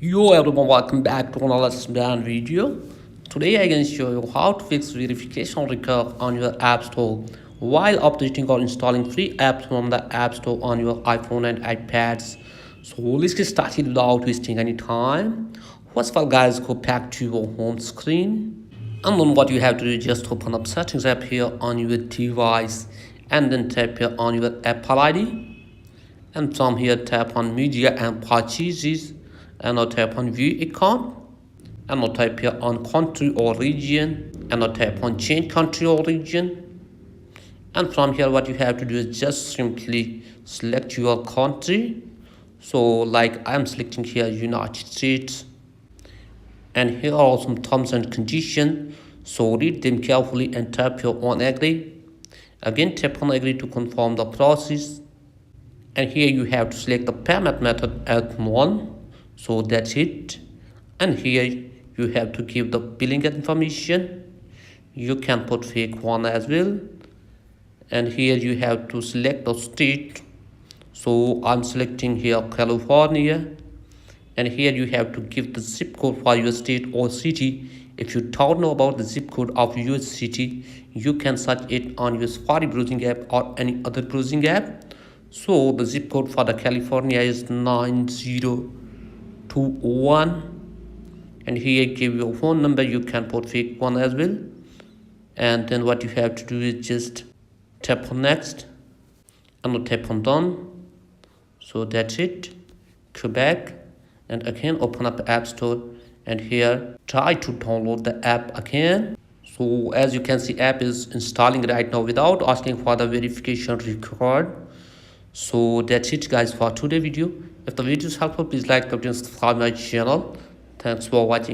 Yo everyone, welcome back to another brand video. Today I can show you how to fix verification record on your App Store while updating or installing free apps from the App Store on your iPhone and iPads. So let's get started without wasting any time. First of all guys, go back to your home screen, and then what you have to do is just open up settings app here on your device, and then tap here on your Apple ID, and from here tap on media and purchases, and now tap on view account, and now type here on country or region, and now tap on change country or region. And from here what you have to do is just simply select your country. So like I'm selecting here United States, and here are some terms and conditions, so read them carefully and tap here on agree. Again tap on agree to confirm the process, and here you have to select the payment method as one, so that's it. And here you have to give the billing information. You can put fake one as well. And here you have to select the state, so I'm selecting here California. And here you have to give the zip code for your state or city. If you don't know about the zip code of your city, you can search it on your Safari browsing app or any other browsing app. So the zip code for the California is 9021. And here give your phone number. You can put fake one as well. And then what you have to do is just tap on next, and then tap on done. So that's it. Go back and again open up the App Store, and here try to download the app again. So as you can see, app is installing right now without asking for the verification record. So that's it guys for today's video. If the video is helpful, please like, comment, and subscribe my channel. Thanks for watching.